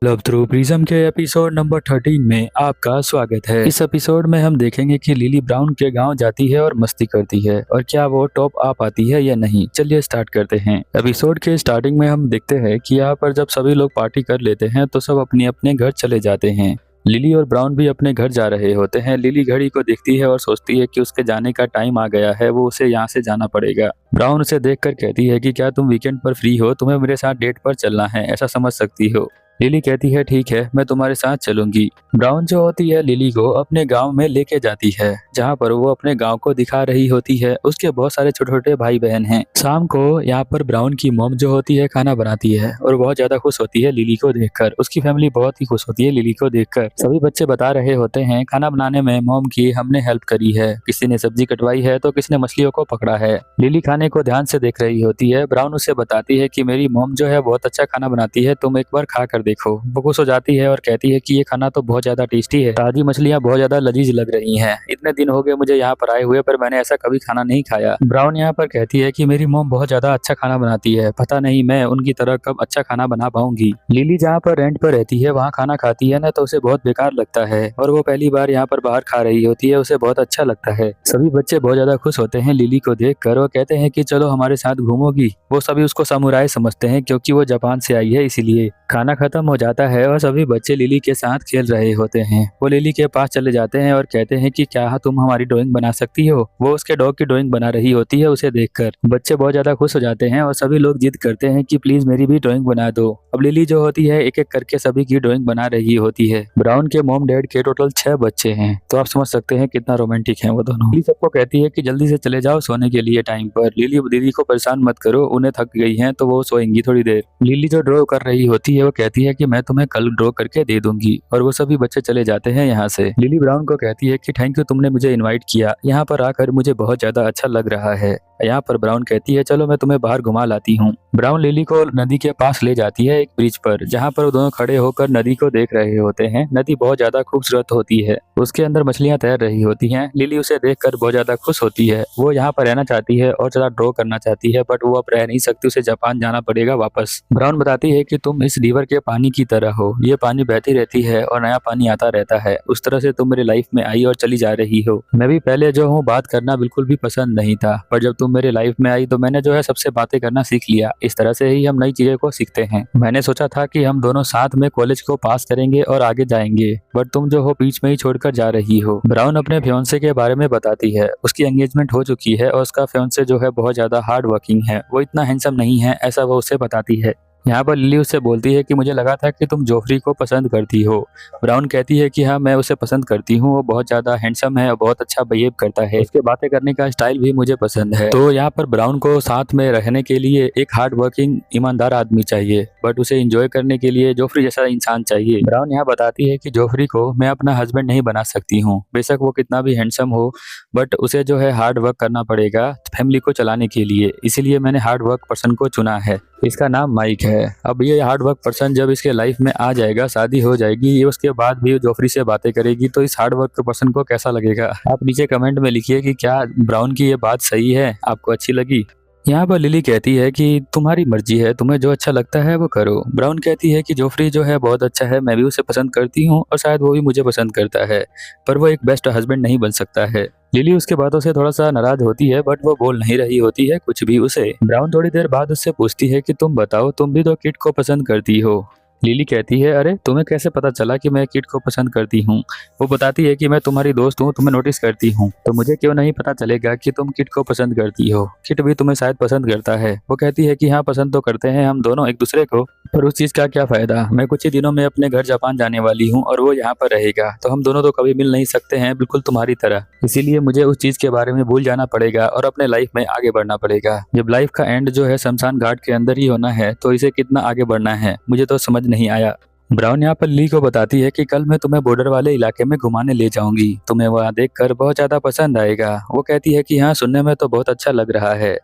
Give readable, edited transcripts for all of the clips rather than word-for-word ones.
Love through prism के episode number 13 में आपका स्वागत है। इस एपिसोड में हम देखेंगे कि लिली ब्राउन के गांव जाती है और मस्ती करती है और क्या वो टॉप आ पाती है या नहीं। चलिए स्टार्ट करते हैं। एपिसोड के स्टार्टिंग में हम देखते हैं कि यहाँ पर जब सभी लोग पार्टी कर लेते हैं तो सब अपने अपने घर चले जाते हैं। लिली और ब्राउन भी अपने घर जा रहे होते हैं। लिली घड़ी को देखती है और सोचती है कि उसके जाने का टाइम आ गया है, वो उसे यहाँ से जाना पड़ेगा। ब्राउन उसे देखकर कहती है कि क्या तुम वीकेंड पर फ्री हो, तुम्हें मेरे साथ डेट पर चलना है, ऐसा समझ सकती हो। लिली कहती है ठीक है, मैं तुम्हारे साथ चलूंगी। ब्राउन जो होती है लिली को अपने गांव में लेके जाती है, जहां पर वो अपने गांव को दिखा रही होती है। उसके बहुत सारे छोटे छोटे भाई बहन हैं। शाम को यहाँ पर ब्राउन की मॉम जो होती है खाना बनाती है और बहुत ज्यादा खुश होती है लिली को देखकर। उसकी फैमिली बहुत ही खुश होती है लिली को देखकर। सभी बच्चे बता रहे होते हैं खाना बनाने में मॉम की हमने हेल्प करी है, किसी ने सब्जी कटवाई है तो किसी ने मछलियों को पकड़ा है। लिली खाने को ध्यान से देख रही होती है। ब्राउन उसे बताती है कि मेरी मॉम जो है बहुत अच्छा खाना बनाती है, तुम एक बार खा कर देखो। वो खुश हो जाती है और कहती है कि ये खाना तो बहुत ज्यादा टेस्टी है, ताजी मछलियाँ बहुत ज्यादा लजीज लग रही हैं। इतने दिन हो गए मुझे यहाँ पर आए हुए, पर मैंने ऐसा कभी खाना नहीं खाया। ब्राउन यहाँ पर कहती है कि मेरी मॉम बहुत ज्यादा अच्छा खाना बनाती है, पता नहीं मैं उनकी तरह कब अच्छा खाना बना पाऊंगी। लिली जहाँ पर रेंट पर रहती है वहाँ खाना खाती है ना, तो उसे बहुत बेकार लगता है और वो पहली बार यहाँ पर बाहर खा रही होती है, उसे बहुत अच्छा लगता है। सभी बच्चे बहुत ज्यादा खुश होते हैं लिली को देखकर। वो कहते हैं कि चलो हमारे साथ घूमोगी। वो सभी उसको समुराई समझते हैं क्योंकि वो जापान से आई है, इसीलिए। खाना खत्म हो जाता है और सभी बच्चे लिली के साथ खेल रहे होते हैं। वो लिली के पास चले जाते हैं और कहते हैं कि क्या तुम हमारी ड्राइंग बना सकती हो। वो उसके डॉग की ड्राइंग बना रही होती है। उसे देखकर बच्चे बहुत ज्यादा खुश हो जाते हैं और सभी लोग जिद करते हैं कि प्लीज मेरी भी ड्राइंग बना दो। अब लिली जो होती है एक एक करके सभी की ड्राइंग बना रही होती है। ब्राउन के मॉम डैड के टोटल 6 बच्चे हैं, तो आप समझ सकते हैं कितना रोमांटिक है वो दोनों। लिली सबको कहती है कि जल्दी से चले जाओ सोने के लिए टाइम पर। लिली दीदी को परेशान मत करो, उन्हें थक गई है तो वो सोएंगी थोड़ी देर। लिली जो ड्रॉ कर रही होती है वो कहती है कि मैं तुम्हें कल ड्रॉ करके दे दूंगी, और वो सभी बच्चे चले जाते हैं यहाँ से। लिली ब्राउन को कहती है कि थैंक यू, तुमने मुझे इनवाइट किया, यहाँ पर आकर मुझे बहुत ज्यादा अच्छा लग रहा है। यहाँ पर ब्राउन कहती है चलो मैं तुम्हें बाहर घुमा लाती हूँ। ब्राउन लिली को नदी के पास ले जाती है एक ब्रिज पर, जहाँ पर वो दोनों खड़े होकर नदी को देख रहे होते हैं। नदी बहुत ज्यादा खूबसूरत होती है, उसके अंदर मछलियां तैर रही होती हैं। लिली उसे देखकर बहुत ज्यादा खुश होती है। वो यहाँ पर रहना चाहती है और ज्यादा ड्रॉ करना चाहती है, बट वो अब रह नहीं सकती, उसे जापान जाना पड़ेगा वापस। ब्राउन बताती है कि तुम इस रिवर के पानी की तरह हो, ये पानी बहती रहती है और नया पानी आता रहता है, उस तरह से तुम मेरी लाइफ में आई और चली जा रही हो। मैं भी पहले जो हूँ बात करना बिल्कुल भी पसंद नहीं था, पर जब तुम मेरे लाइफ में आई तो मैंने जो है सबसे बातें करना सीख लिया। इस तरह से ही हम नई चीजें को सीखते हैं। मैंने सोचा था कि हम दोनों साथ में कॉलेज को पास करेंगे और आगे जाएंगे, बट तुम जो हो बीच में ही छोड़कर जा रही हो। ब्राउन अपने फियांसे के बारे में बताती है। उसकी एंगेजमेंट हो चुकी है और उसका फियांसे जो है बहुत ज्यादा हार्ड वर्किंग है, वो इतना हैंडसम नहीं है, ऐसा वो उसे बताती है। यहाँ पर लिली उससे बोलती है कि मुझे लगा था कि तुम जोफ्री को पसंद करती हो। ब्राउन कहती है कि हाँ, मैं उसे पसंद करती हूँ, वो बहुत ज्यादा हैंडसम है और बहुत अच्छा बिहेव करता है, उसके बातें करने का स्टाइल भी मुझे पसंद है। तो यहाँ पर ब्राउन को साथ में रहने के लिए एक हार्ड वर्किंग ईमानदार आदमी चाहिए, बट उसे एंजॉय करने के लिए जोफ्री जैसा इंसान चाहिए। ब्राउन यहाँ बताती है कि जोफ्री को मैं अपना हस्बैंड नहीं बना सकती हूँ, बेशक वो कितना भी हैंडसम हो, बट उसे जो है हार्ड वर्क करना पड़ेगा फैमिली को चलाने के लिए, इसीलिए मैंने हार्ड वर्क पर्सन को चुना है। इसका नाम माइक है। अब ये हार्ड वर्क पर्सन जब इसके लाइफ में आ जाएगा, शादी हो जाएगी, ये उसके बाद भी जोफ्री से बातें करेगी, तो इस हार्ड वर्क पर्सन को कैसा लगेगा। आप नीचे कमेंट में लिखिए कि क्या ब्राउन की ये बात सही है, आपको अच्छी लगी। यहाँ पर लिली कहती है कि तुम्हारी मर्जी है, तुम्हें जो अच्छा लगता है वो करो। ब्राउन कहती है कि जोफ्री जो है बहुत अच्छा है, मैं भी उसे पसंद करती हूँ और शायद वो भी मुझे पसंद करता है, पर वो एक बेस्ट हस्बैंड नहीं बन सकता है। लिली उसके बातों से थोड़ा सा नाराज होती है, बट वो बोल नहीं रही होती है कुछ भी उसे। ब्राउन थोड़ी देर बाद उससे पूछती है कि तुम बताओ, तुम भी तो किड को पसंद करती हो। लिली कहती है अरे तुम्हें कैसे पता चला कि मैं किड को पसंद करती हूँ। वो बताती है कि मैं तुम्हारी दोस्त हूँ, तुम्हें नोटिस करती हूँ, तो मुझे क्यों नहीं पता चलेगा कि तुम किड को पसंद करती हो। किड भी तुम्हें शायद पसंद करता है। वो कहती है कि हाँ, पसंद तो करते हैं हम दोनों एक दूसरे को, पर उस चीज का क्या फायदा। मैं कुछ ही दिनों में अपने घर जापान जाने वाली हूँ और वो यहाँ पर रहेगा, तो हम दोनों तो कभी मिल नहीं सकते हैं, बिल्कुल तुम्हारी तरह। इसीलिए मुझे उस चीज के बारे में भूल जाना पड़ेगा और अपने लाइफ में आगे बढ़ना पड़ेगा। जब लाइफ का एंड जो है शमशान घाट के अंदर ही होना है, तो इसे कितना आगे बढ़ना है मुझे तो समझ नहीं आया। ब्राउन यहाँ पर लिली को बताती है कि कल मैं तुम्हें बॉर्डर वाले इलाके में घुमाने ले जाऊंगी, तुम्हें वहाँ देखकर बहुत ज्यादा पसंद आएगा। वो कहती है कि हाँ, सुनने में तो बहुत अच्छा लग रहा है।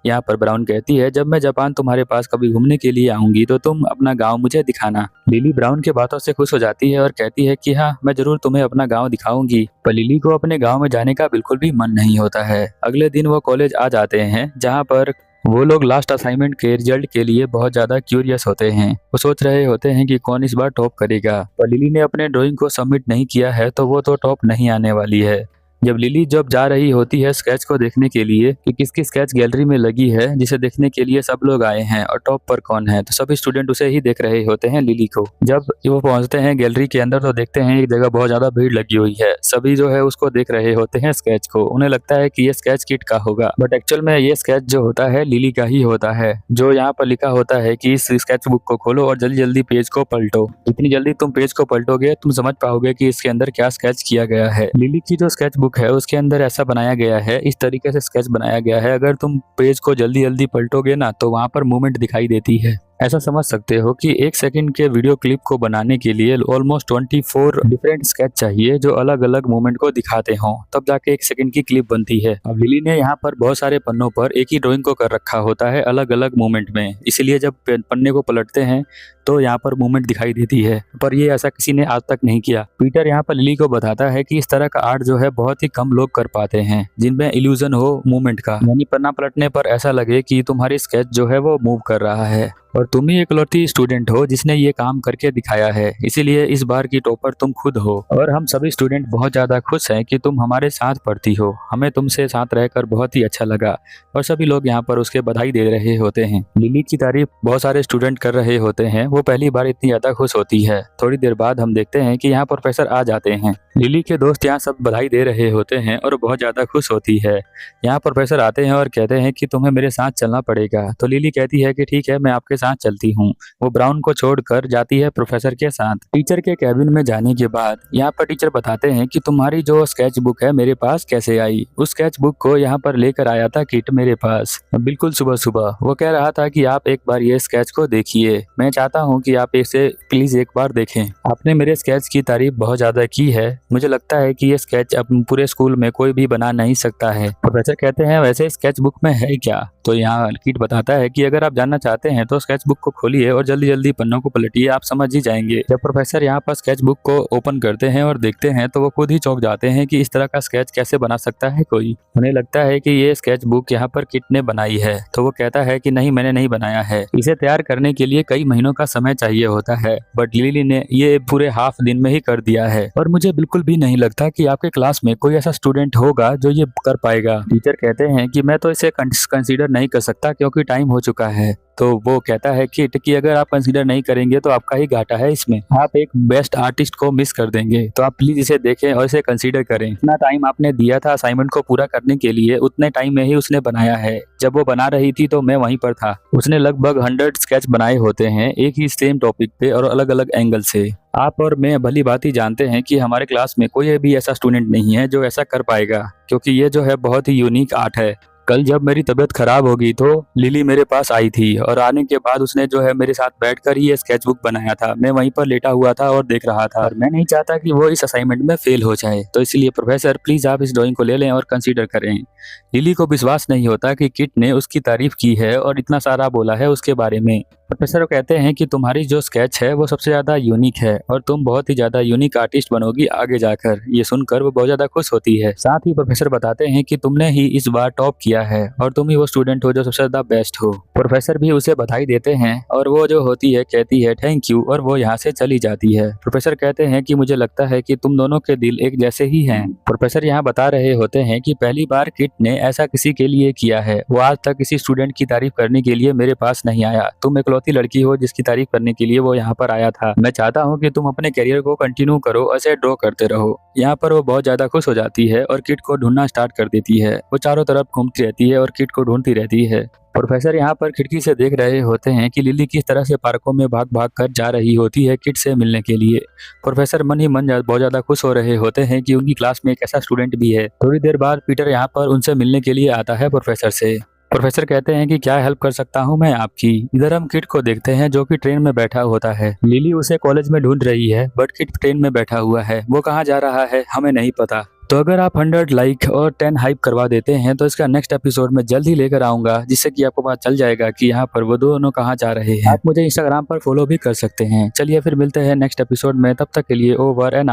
यहाँ पर ब्राउन कहती है जब मैं जापान तुम्हारे पास कभी घूमने के लिए आऊंगी तो तुम अपना गांव मुझे दिखाना। लिली ब्राउन के बातों से खुश हो जाती है और कहती है कि हाँ, मैं जरूर तुम्हें अपना गांव दिखाऊंगी। पर लिली को अपने गांव में जाने का बिल्कुल भी मन नहीं होता है। अगले दिन वो कॉलेज आ जाते हैं, जहाँ पर वो लोग लास्ट असाइनमेंट के रिजल्ट के लिए बहुत ज्यादा क्यूरियस होते हैं। वो सोच रहे होते हैं कि कौन इस बार टॉप करेगा। पर लिली ने अपने ड्राइंग को सबमिट नहीं किया है तो वो तो टॉप नहीं आने वाली है। जब लिली जा रही होती है स्केच को देखने के लिए कि किसकी स्केच गैलरी में लगी है, जिसे देखने के लिए सब लोग आए हैं और टॉप पर कौन है, तो सभी स्टूडेंट उसे ही देख रहे होते हैं, लिली को। जब वो पहुंचते हैं गैलरी के अंदर तो देखते हैं एक जगह बहुत ज्यादा भीड़ लगी हुई है। सभी जो है उसको देख रहे होते हैं स्केच को। उन्हें लगता है कि ये स्केच किट का होगा, बट एक्चुअल में ये स्केच जो होता है लिली का ही होता है। जो यहाँ पर लिखा होता है कि इस स्केच बुक को खोलो और जल्दी जल्दी पेज को पलटो। जितनी जल्दी तुम पेज को पलटोगे तुम समझ पाओगे कि इसके अंदर क्या स्केच किया गया है। लिली की जो स्केच बुक है उसके अंदर ऐसा बनाया गया है, इस तरीके से स्केच बनाया गया है। अगर तुम पेज को जल्दी जल्दी पलटोगे ना तो वहां पर मूवमेंट दिखाई देती है। ऐसा समझ सकते हो कि 1 सेकंड के वीडियो क्लिप को बनाने के लिए ऑलमोस्ट 24 डिफरेंट स्केच चाहिए जो अलग अलग मूवमेंट को दिखाते हों, तब जाके 1 सेकंड की क्लिप बनती है। अब लिली ने यहाँ पर बहुत सारे पन्नों पर एक ही ड्राइंग को कर रखा होता है अलग अलग मूवमेंट में, इसलिए जब पन्ने को पलटते हैं तो यहाँ पर मूवमेंट दिखाई देती है। पर ये ऐसा किसी ने आज तक नहीं किया। पीटर यहाँ पर लिली को बताता है कि इस तरह का आर्ट जो है बहुत ही कम लोग कर पाते हैं जिनमें इल्यूजन हो मूवमेंट का, यानी पन्ना पलटने पर ऐसा लगे कि तुम्हारी स्केच जो है वो मूव कर रहा है और तुम ही इकलौती स्टूडेंट हो जिसने ये काम करके दिखाया है। इसीलिए इस बार की टॉपर तुम खुद हो और हम सभी स्टूडेंट बहुत ज्यादा खुश हैं कि तुम हमारे साथ पढ़ती हो। हमें तुमसे साथ रहकर बहुत ही अच्छा लगा और सभी लोग यहाँ पर उसके बधाई दे रहे होते हैं। लिली की तारीफ बहुत सारे स्टूडेंट कर रहे होते हैं। वो पहली बार इतनी ज्यादा खुश होती है। थोड़ी देर बाद हम देखते हैं कि यहाँ प्रोफेसर आ जाते हैं। लिली के दोस्त यहाँ सब बधाई दे रहे होते हैं और बहुत ज्यादा खुश होती है। यहाँ प्रोफेसर आते हैं और कहते हैं कि तुम्हें मेरे साथ चलना पड़ेगा। तो लिली कहती है कि ठीक है, मैं आपके साथ चलती हूँ। वो ब्राउन को छोड़कर जाती है प्रोफेसर के साथ। टीचर के कैबिन में जाने के बाद यहाँ पर टीचर बताते हैं कि तुम्हारी जो स्केच बुक है मेरे पास कैसे आई। उस स्केच बुक को यहाँ पर लेकर आया था किट मेरे पास बिल्कुल सुबह सुबह। वो कह रहा था कि आप एक बार ये स्केच को देखिए, मैं चाहता हूँ कि आप इसे प्लीज एक बार देखें। आपने मेरे स्केच की तारीफ बहुत ज्यादा की है, मुझे लगता है कि ये स्केच अब पूरे स्कूल में कोई भी बना नहीं सकता है। प्रोफेसर कहते हैं वैसे स्केच बुक में है क्या? तो यहाँ किट बताता है कि अगर आप जानना चाहते हैं तो स्केच बुक को खोलिए और जल्दी जल्दी पन्नों को पलटिए, आप समझ ही जाएंगे। जब प्रोफेसर यहाँ पर स्केच बुक को ओपन करते हैं और देखते हैं तो वो खुद ही चौंक जाते हैं कि इस तरह का स्केच कैसे बना सकता है कोई। उन्हें लगता है कि ये स्केच बुक यहाँ पर किट ने बनाई है। तो वो कहता है कि नहीं, मैंने नहीं बनाया है, इसे तैयार करने के लिए कई महीनों का समय चाहिए होता है, बट लिली ने ये पूरे हाफ दिन में ही कर दिया है। और मुझे बिल्कुल भी नहीं लगता कि आपके क्लास में कोई ऐसा स्टूडेंट होगा जो ये कर पाएगा। टीचर कहते हैं कि मैं तो इसे कंसीडर नहीं कर सकता क्योंकि टाइम हो चुका है। तो वो कहता है कि अगर आप कंसीडर नहीं करेंगे तो आपका ही घाटा है इसमें, आप एक बेस्ट आर्टिस्ट को मिस कर देंगे। तो आप प्लीज इसे देखें और इसे कंसीडर करें। इतना टाइम आपने दिया था असाइनमेंट को पूरा करने के लिए, उतने टाइम में ही उसने बनाया है। जब वो बना रही थी तो मैं वहीं पर था। उसने लगभग 100 स्केच बनाए होते हैं एक ही सेम टॉपिक पे और अलग अलग एंगल से। आप और मैं भली बात ही जानते हैं कि हमारे क्लास में कोई भी ऐसा स्टूडेंट नहीं है जो ऐसा कर पाएगा, क्योंकि ये जो है बहुत ही यूनिक आर्ट है। कल जब मेरी तबीयत खराब होगी तो लिली मेरे पास आई थी और आने के बाद उसने जो है मेरे साथ बैठकर ही ये स्केच बुक बनाया था। मैं वहीं पर लेटा हुआ था और देख रहा था और मैं नहीं चाहता कि वो इस असाइनमेंट में फेल हो जाए। तो इसलिए प्रोफेसर प्लीज आप इस ड्राइंग को ले लें और कंसीडर करें। लिली को विश्वास नहीं होता कि किट ने उसकी तारीफ की है और इतना सारा बोला है उसके बारे में। प्रोफेसर कहते हैं कि तुम्हारी जो स्केच है वो सबसे ज्यादा यूनिक है और तुम बहुत ही ज्यादा यूनिक आर्टिस्ट बनोगी आगे जाकर। ये सुनकर वो बहुत ज्यादा खुश होती है। साथ ही प्रोफेसर बताते हैं कि तुमने ही इस बार टॉप किया है और तुम ही वो स्टूडेंट हो जो सबसे ज्यादा बेस्ट हो। प्रोफेसर भी उसे बधाई देते हैं और वो जो होती है कहती है थैंक यू और वो यहाँ से चली जाती है। प्रोफेसर कहते हैं कि मुझे लगता है कि तुम दोनों के दिल एक जैसे ही हैं। प्रोफेसर यहाँ बता रहे होते हैं कि पहली बार किट ने ऐसा किसी के लिए किया है। वो आज तक किसी स्टूडेंट की तारीफ करने के लिए मेरे पास नहीं आया। तुम इकलौती लड़की हो जिसकी तारीफ करने के लिए वो यहाँ पर आया था। मैं चाहता हूँ कि तुम अपने करियर को कंटिन्यू करो, ऐसे ड्रॉ करते रहो। यहाँ पर वो बहुत ज्यादा खुश हो जाती है और किट को ढूंढना स्टार्ट कर देती है। वो चारों तरफ घूमती रहती है और किट को ढूंढती रहती है। प्रोफेसर यहाँ पर खिड़की से देख रहे होते हैं कि लिली किस तरह से पार्कों में भाग भाग कर जा रही होती है किट से मिलने के लिए। प्रोफेसर मन ही मन बहुत ज्यादा खुश हो रहे होते हैं कि उनकी क्लास में एक ऐसा स्टूडेंट भी है। थोड़ी देर बाद पीटर यहाँ पर उनसे मिलने के लिए आता है प्रोफेसर से। प्रोफेसर कहते हैं कि क्या हेल्प कर सकता हूँ मैं आपकी। इधर हम किट को देखते हैं जो कि ट्रेन में बैठा होता है। लिली उसे कॉलेज में ढूंढ रही है बट किट ट्रेन में बैठा हुआ है। वो कहाँ जा रहा है हमें नहीं पता। तो अगर आप 100 लाइक और 10 हाइप करवा देते हैं तो इसका नेक्स्ट एपिसोड में जल्द ही लेकर आऊंगा, जिससे कि आपको पता चल जाएगा कि यहाँ पर वो दोनों कहाँ जा रहे हैं। आप मुझे इंस्टाग्राम पर फॉलो भी कर सकते हैं। चलिए फिर मिलते हैं नेक्स्ट एपिसोड में, तब तक के लिए ओवर एंड